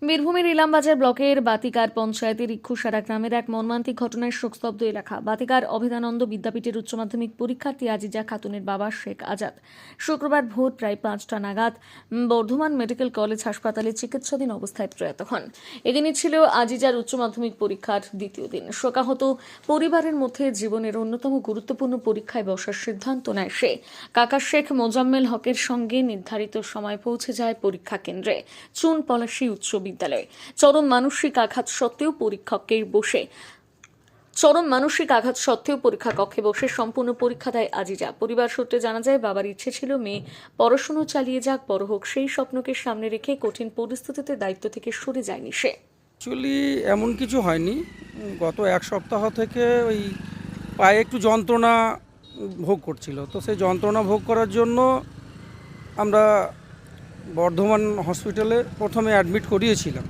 বীরভূমের ইলামবাজার ব্লকের বাতিকার পঞ্চায়েতের ইক্ষুসারা গ্রামের এক মর্মান্তিক ঘটনায় শোকস্তব্ধ এলাকা। বাতিকার অভেদানন্দ বিদ্যাপীঠের উচ্চ মাধ্যমিক পরীক্ষার্থী আজিজা খাতুনের বাবা শেখ আজাদ শুক্রবার ভোর প্রায় 5টা নাগাদ বর্ধমান মেডিকেল কলেজ হাসপাতালে চিকিৎসাধীন অবস্থায় প্রয়াত হন। এদিনই ছিল আজিজার উচ্চ মাধ্যমিক পরীক্ষার দ্বিতীয় দিন। শোকাহত পরিবারের মধ্যে জীবনের অন্যতম গুরুত্বপূর্ণ পরীক্ষায় বসার সিদ্ধান্ত নেয় সে। কাকা শেখ মোজাম্মেল হকের সঙ্গে নির্ধারিত সময় পৌঁছে যায় পরীক্ষা কেন্দ্রে চুন পলাশী উচ্চ বিদ্যালয়ে। চরম মানসিক আঘাত সত্ত্বেও পরীক্ষা কক্ষে বসে সম্পূর্ণ পরীক্ষা দেয় আজিজা। পরিবার সূত্রে জানা যায়, বাবার ইচ্ছে ছিল মেয়ে পড়াশোনা চালিয়ে যাক, বড় হোক। সেই স্বপ্নকে সামনে রেখে কঠিন পরিস্থিতিতে দায়িত্ব থেকে সরে যায়নি সে। অ্যাকচুয়ালি এমন কিছু হয়নি। গত এক সপ্তাহ থেকে ওই পায়ে একটু যন্ত্রণা ভোগ করছিল, তো সেই যন্ত্রণা ভোগ করার জন্য আমরা বর্ধমান হসপিটালে প্রথমে অ্যাডমিট করিয়েছিলাম,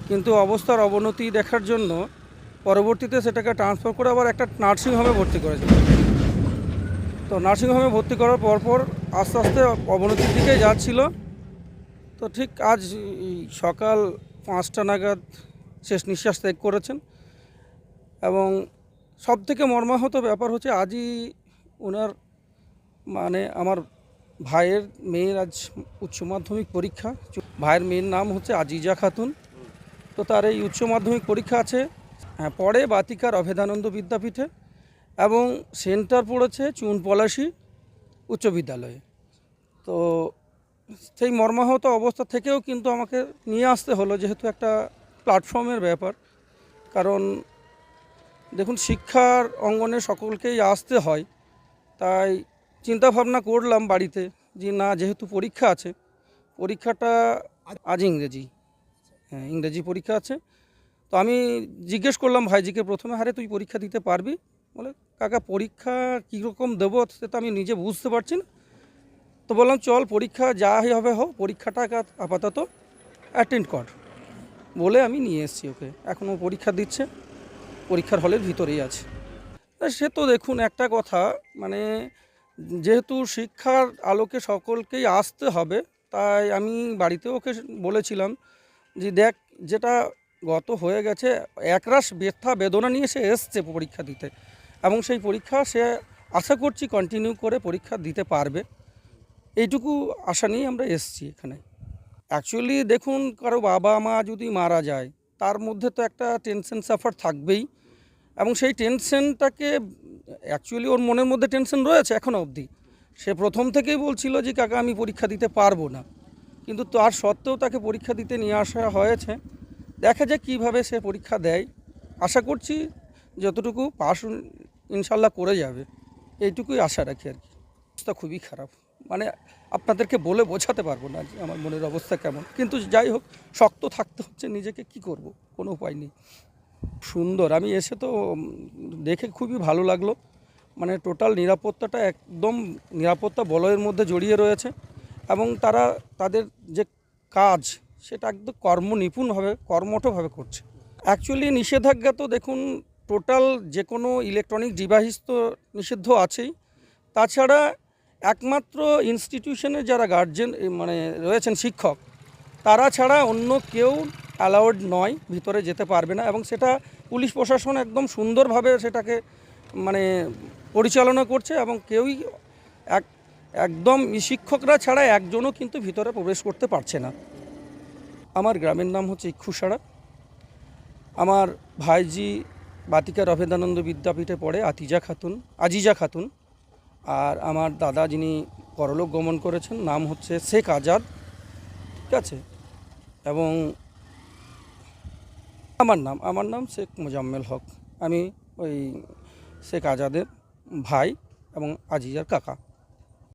কিন্তু অবস্থার অবনতি দেখার জন্য পরবর্তীতে সেটাকে ট্রান্সফার করে আবার একটা নার্সিংহোমে ভর্তি করেছিল। তো নার্সিংহোমে ভর্তি করার পরপর আস্তে আস্তে অবনতির দিকে যাচ্ছিল। তো ঠিক আজ সকাল 5টা নাগাদ শেষ নিঃশ্বাস ত্যাগ করেছেন। এবং সবথেকে মর্মাহত ব্যাপার হচ্ছে আজই ওনার আমার ভাইয়ের মেয়ের আজ উচ্চ মাধ্যমিক পরীক্ষা। ভাইয়ের মেয়ের নাম হচ্ছে আজিজা খাতুন। তো তার এই উচ্চ মাধ্যমিক পরীক্ষা আছে পড়ে বাতিকার অভেদানন্দ বিদ্যাপীঠে, এবং সেন্টার পড়েছে চুন পলাশী উচ্চ বিদ্যালয়ে। তো সেই মর্মাহত অবস্থা থেকেও কিন্তু আমাকে নিয়ে আসতে হলো, যেহেতু একটা প্ল্যাটফর্মের ব্যাপার। কারণ দেখুন, শিক্ষার অঙ্গনে সকলকেই আসতে হয়। তাই চিন্তা ভাবনা করলাম বাড়িতে যে না, যেহেতু পরীক্ষা আছে, পরীক্ষাটা আজ ইংরেজি পরীক্ষা আছে। তো আমি জিজ্ঞেস করলাম ভাইজিকে প্রথমে, হারে তুই পরীক্ষা দিতে পারবি? বলে, কাকা পরীক্ষা কীরকম দেবো সেটা আমি নিজে বুঝতে পারছি না। তো বললাম, চল পরীক্ষা যা হবে হোক, পরীক্ষাটা আপাতত অ্যাটেন্ড কর বলে আমি নিয়ে এসেছি ওকে। এখনও পরীক্ষা দিচ্ছে, পরীক্ষার হলের ভিতরেই আছে। সে তো দেখুন একটা কথা, যেহেতু শিক্ষার আলোকে সকলকেই আসতে হবে, তাই আমি বাড়িতেও ওকে বলেছিলাম যে দেখ, যেটা গত হয়ে গেছে, একরাশ ব্যথা বেদনা নিয়ে সে এসছে পরীক্ষা দিতে, এবং সেই পরীক্ষা সে আশা করছি কন্টিনিউ করে পরীক্ষা দিতে পারবে। এইটুকু আশা নিয়ে আমরা এসছি এখানে। অ্যাকচুয়ালি দেখুন, কারো বাবা মা যদি মারা যায়, তার মধ্যে তো একটা টেনশন সাফার থাকবেই, এবং সেই টেনশনটাকে অ্যাকচুয়ালি ওর মনের মধ্যে টেনশন রয়েছে এখনও অবধি। সে প্রথম থেকেই বলছিল যে কাকা আমি পরীক্ষা দিতে পারবো না, কিন্তু তার সত্ত্বেও তাকে পরীক্ষা দিতে নিয়ে আসা হয়েছে। দেখা যাক কীভাবে সে পরীক্ষা দেয়। আশা করছি যতটুকু পাস ইনশাল্লাহ করে যাবে, এইটুকুই আশা রাখি আর কি। অবস্থা খুবই খারাপ, আপনাদেরকে বলে বোঝাতে পারবো না যে আমার মনের অবস্থা কেমন। কিন্তু যাই হোক, শক্ত থাকতে হচ্ছে নিজেকে, কি করব, কোনো উপায় নেই। সুন্দর, আমি এসে তো দেখে খুবই ভালো লাগলো। টোটাল নিরাপত্তাটা একদম নিরাপত্তা বলয়ের মধ্যে জড়িয়ে রয়েছে, এবং তারা তাদের যে কাজ সেটা একদম নিপুণভাবে কর্মঠভাবে করছে। অ্যাকচুয়ালি নিষেধাজ্ঞা তো দেখুন, টোটাল যে কোনো ইলেকট্রনিক ডিভাইস তো নিষিদ্ধ আছেই। তাছাড়া একমাত্র ইনস্টিটিউশনের যারা গার্জেন রয়েছেন, শিক্ষক, তারা ছাড়া অন্য কেউ অ্যালাউড নয়, ভিতরে যেতে পারবে না। এবং সেটা পুলিশ প্রশাসন একদম সুন্দরভাবে সেটাকে পরিচালনা করছে, এবং কেউই একদম শিক্ষকরা ছাড়া একজনও কিন্তু ভিতরে প্রবেশ করতে পারছে না। আমার গ্রামের নাম হচ্ছে ইক্ষুসারা। আমার ভাইজি বাতিকার অভেদানন্দ বিদ্যাপীঠে পড়ে, আজিজা খাতুন। আর আমার দাদা, যিনি পরলোক গমন করেছেন, নাম হচ্ছে শেখ আজাদ, ঠিক আছে। এবং আমার নাম শেখ মোজাম্মেল হক। আমি ওই শেখ আজাদের ভাই এবং আজিজার কাকা।